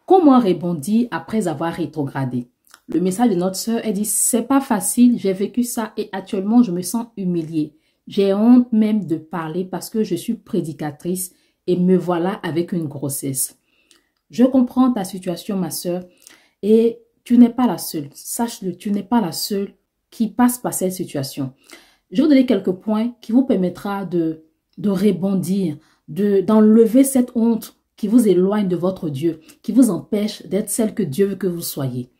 Comment rebondir après avoir rétrogradé? Le message de notre sœur, elle dit, c'est pas facile, j'ai vécu ça et actuellement je me sens humiliée. J'ai honte même de parler parce que je suis prédicatrice et me voilà avec une grossesse. Je comprends ta situation, ma sœur, et tu n'es pas la seule. Sache-le, tu n'es pas la seule qui passe par cette situation. Je vais vous donner quelques points qui vous permettra de rebondir, d'enlever cette honte qui vous éloigne de votre Dieu, qui vous empêche d'être celle que Dieu veut que vous soyez.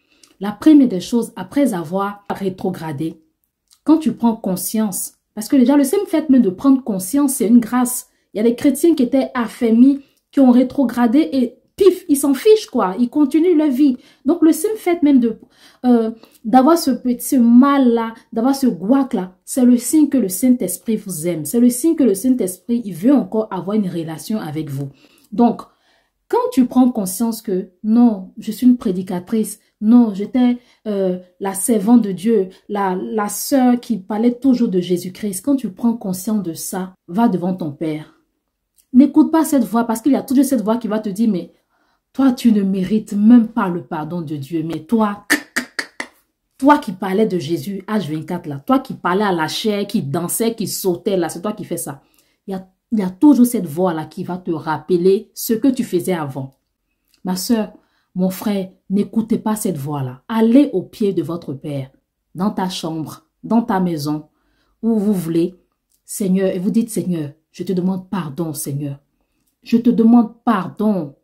La première des choses, après avoir rétrogradé, quand tu prends conscience, parce que déjà le simple fait même de prendre conscience, c'est une grâce. Il y a des chrétiens qui étaient affermis, qui ont rétrogradé et pif, ils s'en fichent quoi, ils continuent leur vie. Donc le simple fait même d'avoir ce mal-là, d'avoir ce gouac-là, c'est le signe que le Saint-Esprit vous aime. C'est le signe que le Saint-Esprit, il veut encore avoir une relation avec vous. Donc, quand tu prends conscience que non, je suis une prédicatrice, non, j'étais la servante de Dieu, la sœur qui parlait toujours de Jésus-Christ, quand tu prends conscience de ça, va devant ton Père. N'écoute pas cette voix parce qu'il y a toujours cette voix qui va te dire, mais toi, tu ne mérites même pas le pardon de Dieu. Mais toi qui parlais de Jésus, H24 là, toi qui parlais à la chair, qui dansait, qui sautait là, c'est toi qui fais ça. Il y a toujours cette voix là qui va te rappeler ce que tu faisais avant. Ma soeur, mon frère, n'écoutez pas cette voix là. Allez au pied de votre Père, dans ta chambre, dans ta maison, où vous voulez. Seigneur, et vous dites, Seigneur, je te demande pardon, Seigneur. Je te demande pardon.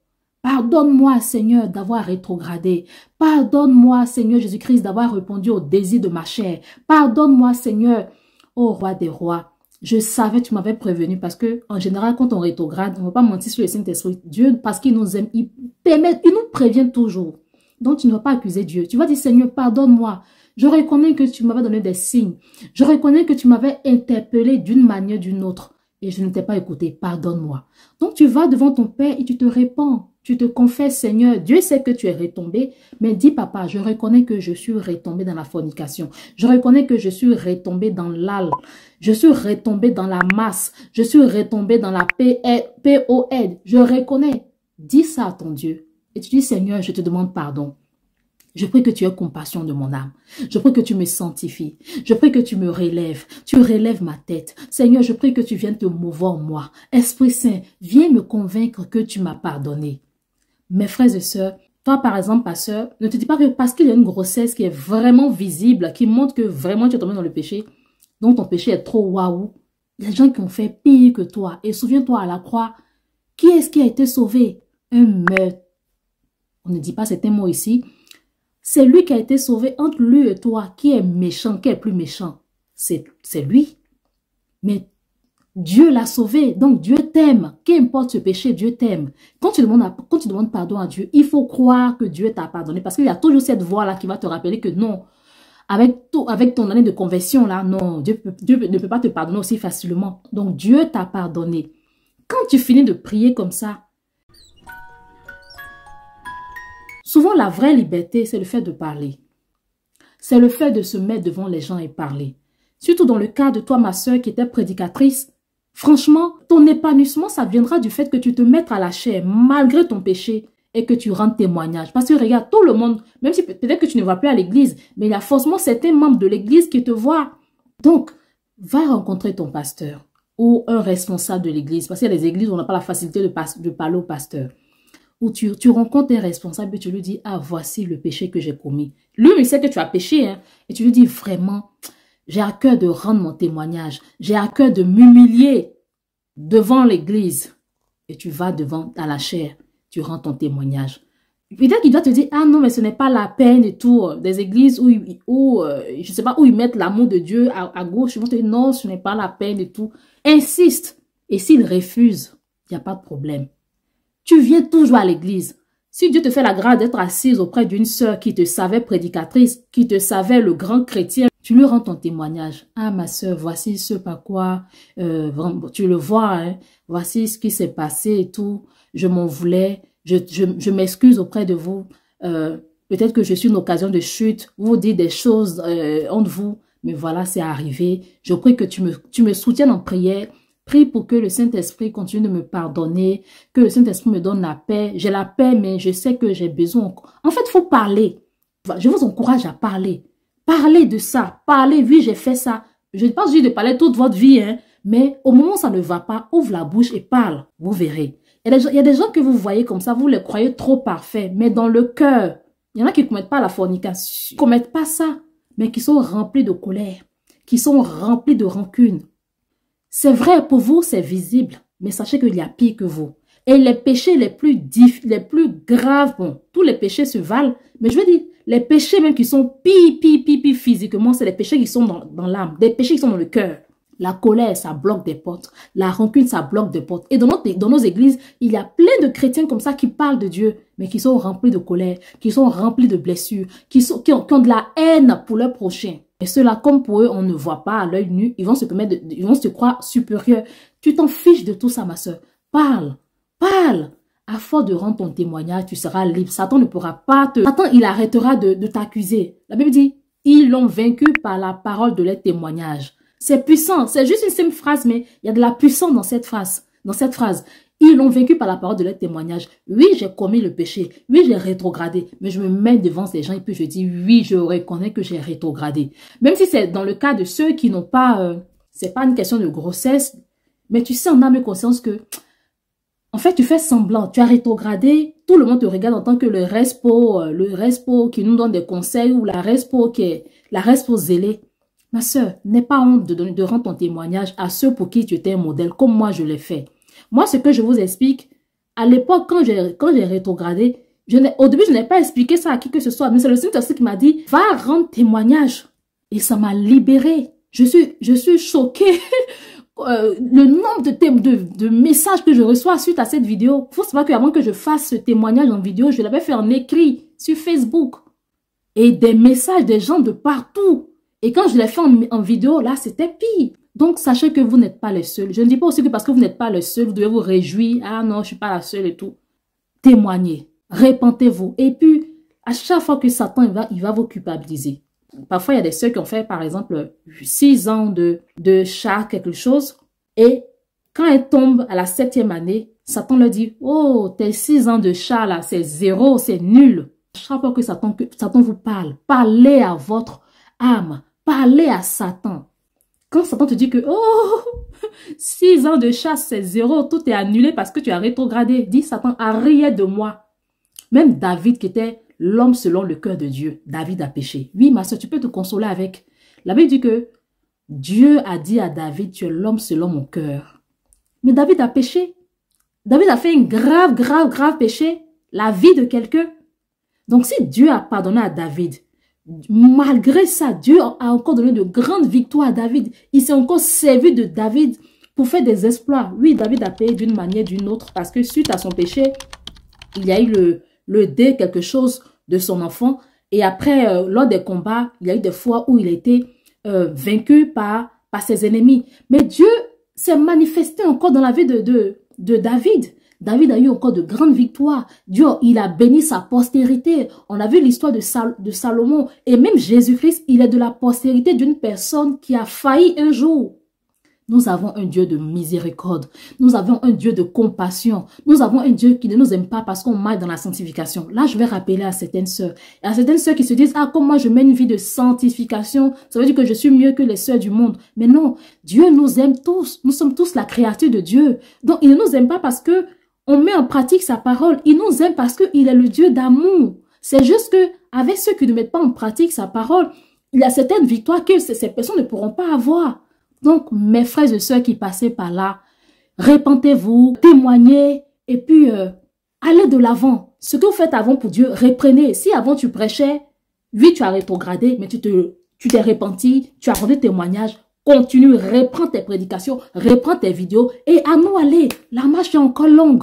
Pardonne-moi, Seigneur, d'avoir rétrogradé. Pardonne-moi, Seigneur Jésus-Christ, d'avoir répondu au désir de ma chair. Pardonne-moi, Seigneur, ô roi des rois. Je savais, tu m'avais prévenu parce que, en général, quand on rétrograde, on ne va pas mentir sur le Saint-Esprit. Dieu, parce qu'il nous aime, il nous prévient toujours. Donc, tu ne vas pas accuser Dieu. Tu vas dire, Seigneur, pardonne-moi. Je reconnais que tu m'avais donné des signes. Je reconnais que tu m'avais interpellé d'une manière ou d'une autre. Et je ne t'ai pas écouté. Pardonne-moi. Donc, tu vas devant ton Père et tu te répands. Tu te confesses, Seigneur, Dieu sait que tu es retombé, mais dis, papa, je reconnais que je suis retombé dans la fornication. Je reconnais que je suis retombé dans l'âle. Je suis retombé dans la masse. Je suis retombé dans la POL. Je reconnais. Dis ça à ton Dieu. Et tu dis, Seigneur, je te demande pardon. Je prie que tu aies compassion de mon âme. Je prie que tu me sanctifies. Je prie que tu me relèves. Tu relèves ma tête. Seigneur, je prie que tu viennes te mouvoir en moi. Esprit Saint, viens me convaincre que tu m'as pardonné. Mes frères et sœurs, toi par exemple, pasteur, ne te dis pas que parce qu'il y a une grossesse qui est vraiment visible, qui montre que vraiment tu es tombé dans le péché, donc ton péché est trop waouh. Il y a des gens qui ont fait pire que toi. Et souviens-toi à la croix, qui est-ce qui a été sauvé? Un meurtre. On ne dit pas certains mots ici. C'est lui qui a été sauvé entre lui et toi. Qui est méchant, qui est plus méchant? C'est lui. Mais Dieu l'a sauvé, donc Dieu t'aime. Qu'importe ce péché, Dieu t'aime. Quand tu demandes pardon à Dieu, il faut croire que Dieu t'a pardonné. Parce qu'il y a toujours cette voix-là qui va te rappeler que non, avec ton année de conversion, là, non, Dieu ne peut pas te pardonner aussi facilement. Donc Dieu t'a pardonné. Quand tu finis de prier comme ça, souvent la vraie liberté, c'est le fait de parler. C'est le fait de se mettre devant les gens et parler. Surtout dans le cas de toi, ma soeur, qui était prédicatrice. Franchement, ton épanouissement, ça viendra du fait que tu te mettes à la chair malgré ton péché et que tu rendes témoignage. Parce que regarde, tout le monde, même si peut-être que tu ne vas plus à l'église, mais il y a forcément certains membres de l'église qui te voient. Donc, va rencontrer ton pasteur ou un responsable de l'église. Parce qu'il y a des églises où on n'a pas la facilité de parler au pasteur. Où tu rencontres un responsable et tu lui dis, ah, voici le péché que j'ai commis. Lui, il sait que tu as péché, hein, et tu lui dis vraiment, j'ai à cœur de rendre mon témoignage. J'ai à cœur de m'humilier devant l'église. Et tu vas devant à la chair. Tu rends ton témoignage. Peut-être qu'il doit te dire, ah non, mais ce n'est pas la peine et tout. Des églises où je sais pas, où ils mettent l'amour de Dieu à gauche. Ils vont te dire, non, ce n'est pas la peine et tout. Insiste. Et s'il refuse, il n'y a pas de problème. Tu viens toujours à l'église. Si Dieu te fait la grâce d'être assise auprès d'une sœur qui te savait prédicatrice, qui te savait le grand chrétien, tu lui rends ton témoignage. Ah, ma sœur, voici ce par quoi, tu le vois, hein, voici ce qui s'est passé et tout. Je m'en voulais, je m'excuse auprès de vous. Peut-être que je suis une occasion de chute, vous dites des choses entre vous, mais voilà, c'est arrivé. Je prie que tu me soutiennes en prière. Prie pour que le Saint-Esprit continue de me pardonner, que le Saint-Esprit me donne la paix. J'ai la paix, mais je sais que j'ai besoin. En fait, il faut parler. Je vous encourage à parler. Parlez de ça. Parlez, oui, j'ai fait ça. Je ne pense pas de parler toute votre vie, hein, mais au moment où ça ne va pas, ouvre la bouche et parle. Vous verrez. Il y a des gens que vous voyez comme ça, vous les croyez trop parfaits, mais dans le cœur, il y en a qui ne commettent pas la fornication, qui ne commettent pas ça, mais qui sont remplis de colère, qui sont remplis de rancune. C'est vrai, pour vous, c'est visible, mais sachez qu'il y a pire que vous. Et les péchés les plus graves, bon, tous les péchés se valent, mais je veux dire, les péchés même qui sont pire physiquement, c'est les péchés qui sont dans l'âme, des péchés qui sont dans le cœur. La colère, ça bloque des portes. La rancune, ça bloque des portes. Et dans nos églises, il y a plein de chrétiens comme ça qui parlent de Dieu, mais qui sont remplis de colère, qui sont remplis de blessures, qui ont de la haine pour leur prochain. Et ceux-là, comme pour eux, on ne voit pas à l'œil nu, ils vont se croire supérieurs. Tu t'en fiches de tout ça, ma soeur. Parle, parle. À force de rendre ton témoignage, tu seras libre. Satan ne pourra pas te... Satan, il arrêtera de t'accuser. La Bible dit, ils l'ont vaincu par la parole de leur témoignage. C'est puissant. C'est juste une simple phrase, mais il y a de la puissance dans cette phrase. Ils l'ont vaincu par la parole de leur témoignage. Oui, j'ai commis le péché. Oui, j'ai rétrogradé. Mais je me mets devant ces gens et puis je dis, oui, je reconnais que j'ai rétrogradé. Même si c'est dans le cas de ceux qui n'ont pas... c'est pas une question de grossesse. Mais tu sais en âme et conscience que... En fait, tu fais semblant. Tu as rétrogradé. Tout le monde te regarde en tant que le respo qui nous donne des conseils ou la respo zélée. Ma soeur, n'aie pas honte de rendre ton témoignage à ceux pour qui tu étais un modèle, comme moi je l'ai fait. Moi, ce que je vous explique, à l'époque, quand j'ai rétrogradé, au début, je n'ai pas expliqué ça à qui que ce soit, mais c'est le Saint-Esprit qui m'a dit, va rendre témoignage. Et ça m'a libérée. Je suis choquée. Le nombre de messages que je reçois suite à cette vidéo. Il faut savoir qu'avant que je fasse ce témoignage en vidéo, je l'avais fait en écrit sur Facebook. Et des messages des gens de partout. Et quand je l'ai fait en vidéo, là, c'était pire. Donc, sachez que vous n'êtes pas les seuls. Je ne dis pas aussi que parce que vous n'êtes pas les seuls, vous devez vous réjouir. Ah non, je ne suis pas la seule et tout. Témoignez. Répentez-vous. Et puis, à chaque fois que Satan, il va vous culpabiliser. Parfois, il y a des sœurs qui ont fait, par exemple, 6 ans de char, quelque chose. Et quand elles tombent à la 7e année, Satan leur dit, oh, tes 6 ans de char, là, c'est 0, c'est nul. Chaque fois que Satan vous parle, parlez à votre âme. Parlez à Satan. Quand Satan te dit que, oh, 6 ans de chasse, c'est 0, tout est annulé parce que tu as rétrogradé. Dis Satan, arrière de moi. Même David qui était l'homme selon le cœur de Dieu, David a péché. Oui, ma soeur, tu peux te consoler avec. La Bible dit que Dieu a dit à David, tu es l'homme selon mon cœur. Mais David a péché. David a fait un grave péché. La vie de quelqu'un. Donc si Dieu a pardonné à David, malgré ça, Dieu a encore donné de grandes victoires à David. Il s'est encore servi de David pour faire des exploits. Oui, David a payé d'une manière ou d'une autre parce que suite à son péché, il y a eu le dé, quelque chose de son enfant. Et après, lors des combats, il y a eu des fois où il a été vaincu par ses ennemis. Mais Dieu s'est manifesté encore dans la vie de David. David a eu encore de grandes victoires. Dieu, il a béni sa postérité. On a vu l'histoire de Salomon. Et même Jésus-Christ, il est de la postérité d'une personne qui a failli un jour. Nous avons un Dieu de miséricorde. Nous avons un Dieu de compassion. Nous avons un Dieu qui ne nous aime pas parce qu'on marche dans la sanctification. Là, je vais rappeler à certaines sœurs. Et à certaines sœurs qui se disent, ah, comme moi je mène une vie de sanctification, ça veut dire que je suis mieux que les sœurs du monde. Mais non, Dieu nous aime tous. Nous sommes tous la créature de Dieu. Donc, il ne nous aime pas parce que on met en pratique sa parole. Il nous aime parce qu'il est le Dieu d'amour. C'est juste que avec ceux qui ne mettent pas en pratique sa parole, il y a certaines victoires que ces personnes ne pourront pas avoir. Donc, mes frères et sœurs qui passaient par là, répentez-vous, témoignez et puis allez de l'avant. Ce que vous faites avant pour Dieu, reprenez. Si avant tu prêchais, oui, tu as rétrogradé, mais tu t'es repenti, tu as rendu témoignage. Continue, reprends tes prédications, reprends tes vidéos et à nous aller. La marche est encore longue.